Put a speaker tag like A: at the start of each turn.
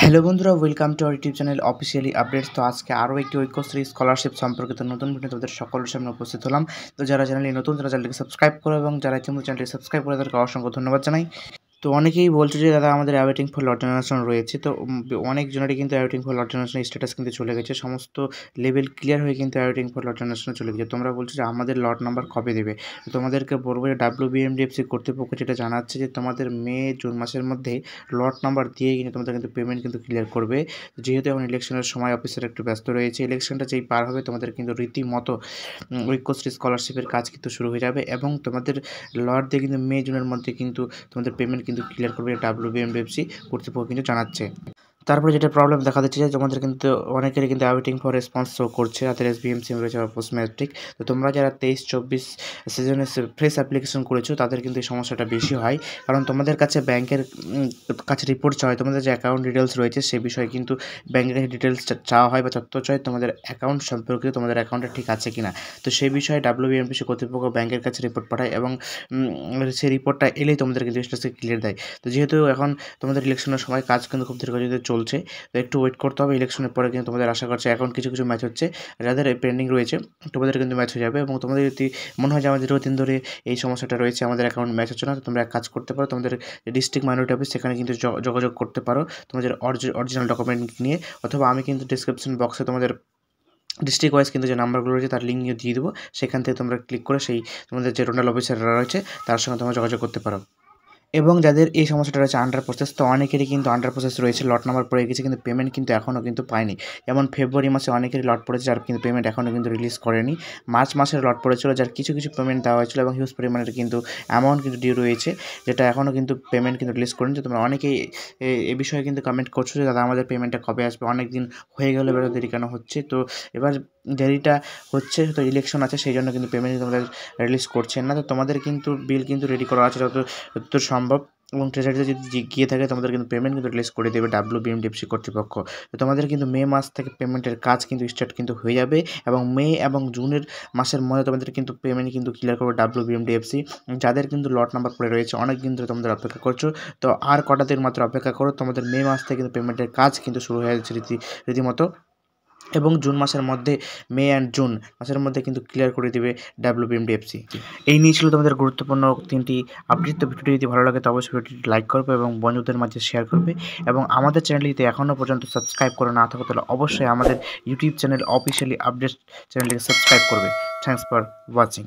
A: Hello বন্ধুরা, welcome to our YouTube channel officially updates. তো আজকে আরও একটি ঐক্যশ্রী স্কলারশিপ সম্পর্কিত নতুন ভিডিও তোমাদের সকলের সামনে উপস্থিত হলাম। তো যারা চ্যানেলে নতুন তারা চ্যানেলটিকে সাবস্ক্রাইব করো এবং যারা ইতিমধ্যে চ্যানেলটি সাবস্ক্রাইব করে তাদেরকে অসংখ্য ধন্যবাদ জানাই। তো অনেকেই বলছে যে দাদা আমাদের অ্যাওয়েটিং ফর লট জেনারেশন রয়েছে। তো অনেকজনেরই কিন্তু awaiting for lot generation status কিন্তু চলে গেছে, সমস্ত লেভেল ক্লিয়ার হয়ে কিন্তু অ্যাওয়েটিং ফর লট জেনারেশনে চলে গেছে। তোমরা বলছো যে আমাদের লট নাম্বার কবে দেবে। তো তোমাদেরকে বলবো যে WBMDFC কর্তৃপক্ষ যেটা জানাচ্ছে যে তোমাদের মে জুন মাসের মধ্যে লট নাম্বার দিয়ে কিন্তু তোমাদের কিন্তু পেমেন্ট কিন্তু ক্লিয়ার করবে। যেহেতু এখন ইলেকশনের সময় অফিসার একটু ব্যস্ত রয়েছে, ইলেকশনটা যেই পার হবে তোমাদের কিন্তু রীতিমতো ঐক্যশ্রী স্কলারশিপের কাজ কিন্তু শুরু হয়ে যাবে এবং তোমাদের লট দিয়ে কিন্তু মে জুনের মধ্যে কিন্তু তোমাদের পেমেন্ট কিন্তু ক্লিয়ার করবে WBMDFC কর্তৃপক্ষ কিন্তু জানাচ্ছে। তারপরে যেটা প্রবলেম দেখা দিচ্ছে যে তোমাদের কিন্তু অনেকেরই কিন্তু ওয়েটিং ফর রেসপন্স শো করছে, তাদের SBM সিম রয়েছে বা পোস্ট ম্যাট্রিক। তো তোমরা যারা 23-24 সিজনে ফ্রেশ অ্যাপ্লিকেশন করেছো তাদের কিন্তু এই সমস্যাটা বেশি হয়, কারণ তোমাদের কাছে ব্যাংকের কাছে রিপোর্ট চাওয়া হয়, তোমাদের যে অ্যাকাউন্ট ডিটেলস রয়েছে সে বিষয়ে কিন্তু ব্যাংকের কাছে ডিটেলস চাওয়া হয় বা তথ্য চায় তোমাদের অ্যাকাউন্ট সম্পর্কে, তোমাদের অ্যাকাউন্টটা ঠিক আছে কিনা। তো সেই বিষয়ে WBMDFC কর্তৃপক্ষ ব্যাংকের কাছে রিপোর্ট পাঠায় এবং সেই রিপোর্টটা এলেই তোমাদের কিন্তু স্ট্যাটাসকে ক্লিয়ার দেয়। তো যেহেতু এখন তোমাদের ইলেকশনের সময় কাজ কিন্তু খুব ধীরগতিতে চলছে, তো একটু ওয়েট করতে হবে। ইলেকশনের পরে কিন্তু তোমাদের আশা করছে এখন কিছু কিছু ম্যাচ হচ্ছে, যাদের পেন্ডিং রয়েছে তোমাদের কিন্তু ম্যাচ হয়ে যাবে। এবং তোমাদের যদি মনে হয় যে আমাদের দীর্ঘদিন ধরে এই সমস্যাটা রয়েছে, আমাদের অ্যাকাউন্ট ম্যাচ হচ্ছে না, তো তোমরা এক কাজ করতে পারো, তোমাদের ডিস্ট্রিক্ট মাইনরিটি অফিস সেখানে কিন্তু যোগাযোগ করতে পারো তোমাদের অরিজিনাল ডকুমেন্ট নিয়ে, অথবা আমি কিন্তু ডিসক্রিপশন বক্সে তোমাদের ডিস্ট্রিক্ট ওয়াইজ কিন্তু যে নাম্বারগুলো রয়েছে তার লিঙ্ক দিয়ে দেবো, সেখান থেকে তোমরা ক্লিক করে সেই তোমাদের যে রোনাল অফিসাররা রয়েছে তার সঙ্গে তোমরা যোগাযোগ করতে পারো। এবং যাদের এই সমস্যাটা রয়েছে আন্ডার প্রসেস, তো অনেকেরই কিন্তু আন্ডার প্রসেস রয়েছে, লট নাম্বার পড়ে গেছে কিন্তু পেমেন্ট কিন্তু এখনও কিন্তু পায়নি। যেমন ফেব্রুয়ারি মাসে অনেকেরই লট পড়েছে যার কিন্তু পেমেন্ট এখনও কিন্তু রিলিজ করেনি। মার্চ মাসের লট পড়েছিল যার কিছু কিছু পেমেন্ট দেওয়া হয়েছিল এবং হিউজ পরিমাণের কিন্তু অ্যামাউন্ট কিন্তু ডিউ রয়েছে, যেটা এখনও কিন্তু পেমেন্ট কিন্তু রিলিজ করেনি। তো তোমরা অনেকেই এ বিষয়ে কিন্তু কমেন্ট করছো যে দাদা আমাদের পেমেন্টটা কবে আসবে, অনেক দিন হয়ে গেলে এবার দেরি কেন হচ্ছে। তো এবার দেরিটা হচ্ছে তো ইলেকশন আছে, সেই জন্য কিন্তু পেমেন্ট তোমাদের রিলিজ করছেন না। তো তোমাদের কিন্তু বিল কিন্তু রেডি করা আছে যত সম্ভব, এবং ট্রেজারিতে যদি গিয়ে থাকে তোমাদের কিন্তু পেমেন্ট কিন্তু রিলিজ করে দেবে WBMDFC কর্তৃপক্ষ। তো তোমাদের কিন্তু মে মাস থেকে পেমেন্টের কাজ কিন্তু স্টার্ট কিন্তু হয়ে যাবে এবং মে এবং জুনের মাসের মধ্যে তোমাদের কিন্তু পেমেন্ট কিন্তু ক্লিয়ার করবে WBMDFC। যাদের কিন্তু লট নাম্বার পড়ে রয়েছে অনেক দিন ধরে তোমাদের অপেক্ষা করছো, তো আর কটা দিন মাত্র অপেক্ষা করো, তোমাদের মে মাস থেকে কিন্তু পেমেন্টের কাজ কিন্তু শুরু হয়ে যাচ্ছে রীতিমতো। এবং জুন মাসের মধ্যে মে অ্যান্ড জুন মাসের মধ্যে কিন্তু ক্লিয়ার করে দেবে WBMDFC। এই নিয়ে ছিল তোমাদের গুরুত্বপূর্ণ 3টি আপডেট। তো ভিডিওটি যদি ভালো লাগে তো অবশ্যই ভিডিওটি লাইক করবে এবং বন্ধুদের মাঝে শেয়ার করবে, এবং আমাদের চ্যানেলটিতে এখনও পর্যন্ত সাবস্ক্রাইব করে না থাকো তাহলে অবশ্যই আমাদের ইউটিউব চ্যানেল অফিসিয়ালি আপডেট চ্যানেলটিকে সাবস্ক্রাইব করবে। Thanks for watching.